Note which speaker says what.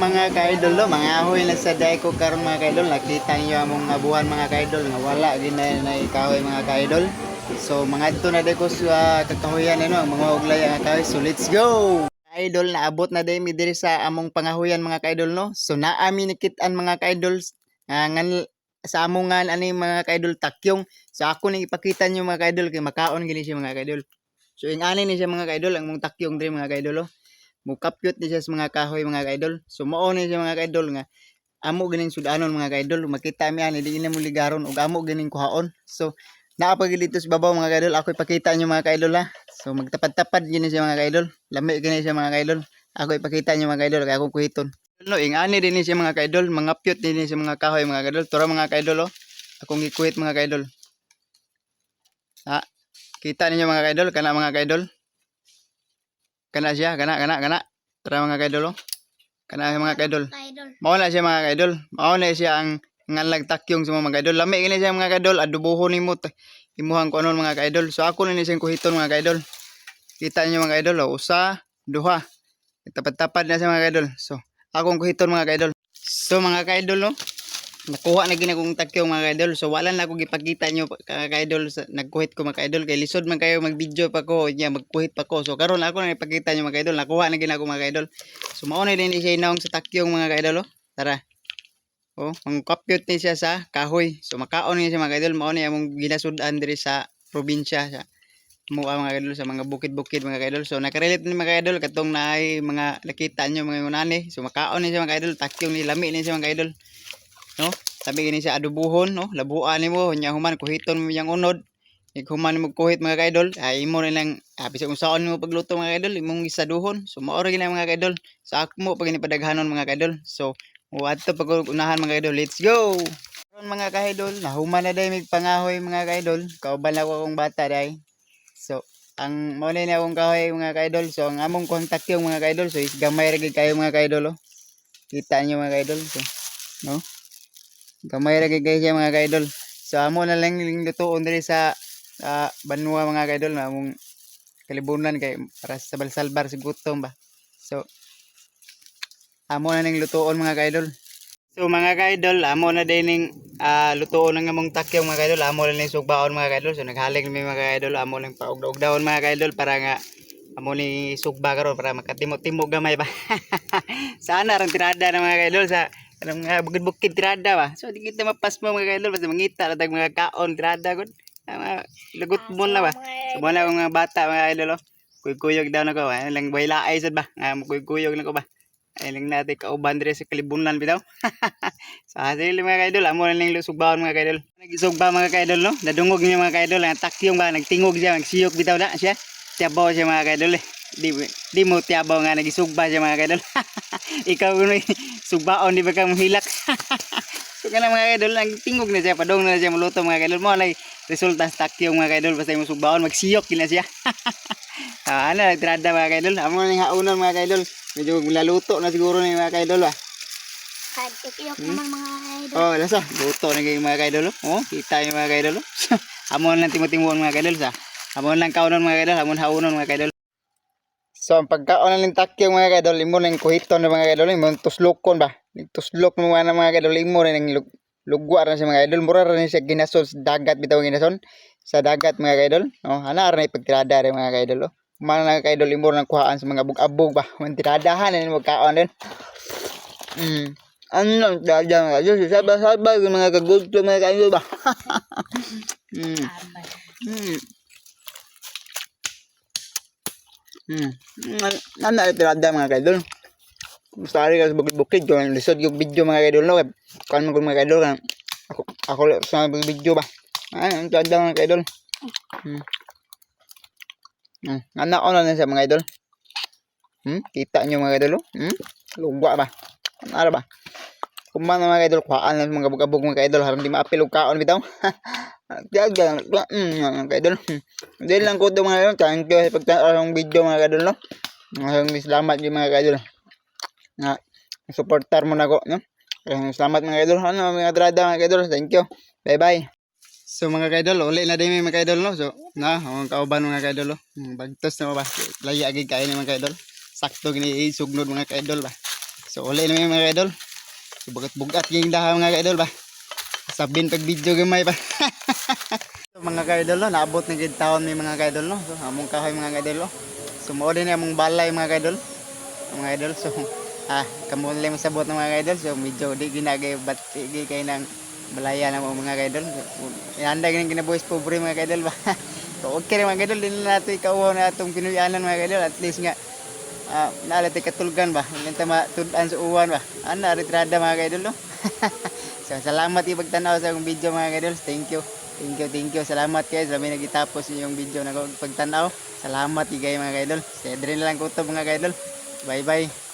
Speaker 1: mga kaidol lo, mga ahoy na sa day ko karon mga kaidol, nakita niyo among abuhan mga kaidol nga wala ginay na ikahoy mga kaidol. So mga adto na day ko sa kakahuyan ano, mga uglay ang kahoy. So let's go. Kaidol naabot na day mi diri sa among pangahuyan mga kaidol no. So naami nikitaan mga kaidol ngan sa amongan ani mga kaidol takyong. So ako ning ipakita niyo mga kaidol kay makaon gini siya mga kaidol. So ingani ni siya mga kaidol ang mong takyong diri mga kaidol. Mukapyot ni siya sa mga kahoy mga kaidol. So mao ni siya mga kaidol nga amo ganing sudanon mga kaidol. Makita mi ani di na mo ligaron ug amo ganing kuhaon. So naapag dito sa babaw mga kaidol. Ako ipakita niyo mga kaidol ha. So magtapad-tapad gini siya mga kaidol. Lami gini siya mga kaidol. Ako ipakita niyo mga kaidol kay akong kuhiton. No, ingani din ni siya mga kaidol. Mangapyot din ni siya mga kahoy mga kaidol. Tura mga kaidol oh. Akong gikuhit mga kaidol. Ha. Kita ninyo mga kaidol kana mga kaidol. Kana siya, kana. Tara mga kaidol oh. Kana mga kaidol. Mao na siya mga kaidol. Mao na siya ang ngalag takyong sa mga kaidol. Lami gini siya mga kaidol, adubuhon nimo imuhang kunon mga kaidol. So ako na ni siyang kuhiton mga kaidol. Kita niyo mga kaidol oh, usa, duha. Tapad-tapad na siya mga kaidol. So akong kuhiton mga kaidol. So mga kaidol no. Nakuha na gina kong takyong mga kaidol. So wala na ako gipakita nyo kaidol sa nagkuhit ko mga kaidol. Kay lisod man kayo mag-video pa ko. Nya magkuhit pa ko. So karon ako na ipakita nyo mga kaidol. Nakuha na gina ko mga kaidol. So mauna din siya inaong sa takyong mga kaidol. Oh. Tara. Oh, mangkapyot ni siya sa kahoy. So makaon ni siya mga kaidol. Mauna yung ginasudan diri sa probinsya sa mga kaidol sa mga bukid-bukid mga kaidol. So nakarelate ni mga kaidol katong naay mga nakita nyo mga unani. So makaon ni siya mga kaidol. Takyong ni lami ni siya mga kaidol. No, sabi gini siya adubuhon no, labuan nimo nya human kuhiton mo yang unod. Ig human mo kuhit mga kaidol, ay imo rin lang bisag unsaon mo pagluto mga kaidol, imong isaduhon. So mao ra gini mga kaidol. Sa ako mo pag padaghanon mga kaidol. So adto pag unahan mga kaidol, let's go. Karon mga kaidol, nahuman na day mig pangahoy mga kaidol. Kauban ako akong bata day. So ang mao na akong kahoy mga kaidol. So ang among kontak yung mga kaidol, so is gamay ra gid kayo mga kaidol oh. Kita niyo mga kaidol. So no. Gamay ra guys mga kaidol. So amo na lang lutuon diri sa Banwa mga kaidol na among kalibunan kay para sa balsalbar sa gutom ba. So amo na ning lutuon mga kaidol. So mga kaidol, amo na din ning lutuon ng among takyong mga kaidol. Amo na ning sugbaon mga kaidol. So naghaling mi mga kaidol, amo ning paugdaw-ugdawon mga kaidol para nga amo ni sugba karon para makatimo-timo gamay ba. Sana rang tirada ng mga kaidol sa anong mga bukid-bukid tirada ba. So di kita mapas mo mga kaidol basta mangita ra tag mga kaon tirada gud. Lagot mo na ba. So mo na mga bata mga kaidol oh. Kuyog daw nako ba. Lang buhay laay sad ba. Kuyog nako ba. Ay lang natin kauban dire sa kalibunan bitaw. So asili mga kaidol amo na lang sugbaon mga kaidol. Nagisugba mga kaidol no. Nadungog niya mga kaidol ang takyong ba nagtingog siya nagsiyok bitaw na siya. Tiyabaw siya mga kaidol eh. Di mo tiyabaw nga nagisugba siya mga kaidol. Ikaw kuno sugbaon di ba ka mohilak. So kana mga kaidol ang tingog na siya padong na siya muluto mga kaidol mo lay resulta sa takyong mga kaidol basta mo sugbaon magsiyok kina siya. Ano nagtrada mga kaidol amo ning haunon mga kaidol medyo laluto na siguro ni mga kaidol ba.
Speaker 2: Kadikiyok naman mga kaidol.
Speaker 1: Oh lasa luto na gyud mga kaidol oh kita yung mga kaidol amo lang timo-timoon mga kaidol sa amo lang kaunon mga kaidol amon haunon mga kaidol. So ang pagkaon ng takyong mga kaidol, imo nang kuhiton ng mga kaidol, imo tuslokon ba? Tuslok mo mga kaidol, imo nang lugwa ra sa mga kaidol, mura ra ni siya ginason sa dagat bitaw ginason sa dagat mga kaidol. Oh, ana ra ni pagtirada ra mga kaidol. Oh. Mga kaidol imo nang kuhaan sa mga abog-abog ba? Mantiradahan ni magkaon din. Ano dada mga kaidol, sabay-sabay mga kagudto mga kaidol ba? Nana tirada mga kaidol. Sari ka sa bukid-bukid ko lisod yung video mga kaidol no. Kan mo mga kaidol kan ako sa video ba. Ang tirada mga kaidol. Anak ko na sa mga kaidol. Kita niyo mga kaidol. Lugwa ba. Ano ba? Kumana mga kaidol kuhaan lang mga bugabog mga kaidol harang di maapil og kaon bitaw. Diaga mga kaidol. Dili lang ko to mga kaidol. Thank you sa pagtanaw ng video mga kaidol no. Salamat di mga kaidol. Nga supportar mo na ko no. Salamat mga kaidol. Ano mga trada mga kaidol. Thank you. Bye bye. So mga kaidol, uli na din mga kaidol no. So na ang kauban mga kaidol. Bagtos na ba? Laya gid kain mga kaidol. Sakto gini sugnod mga kaidol ba. So uli na mga kaidol. So bugat-bugat yung daha mga kaidol ba. Sabin pag video gamay pa. So, mga kaidol no, naabot na gid taon ni mga kaidol no. So among kahoy mga kaidol no. So mao din among balay mga kaidol. Mga kaidol so kamo lang masabot ng mga kaidol. So medyo di ginagay bat di kay nang balaya na mga kaidol. Ihanda gini ginabuhis pobre mga kaidol ba. So okay rin mga kaidol, din na nato ikaw na atong pinuyanan mga kaidol. At least nga naalati katulgan ba. Hindi ta tudan sa uwan ba. Ana retrada mga kaidol no. So salamat ipagtanaw sa akong video mga kaidol. Thank you. Thank you. Salamat guys. Sabi nagitapos yung video na pagtanaw. Salamat kayo mga kaidol. Si Adrian lang kutob mga kaidol. Bye bye.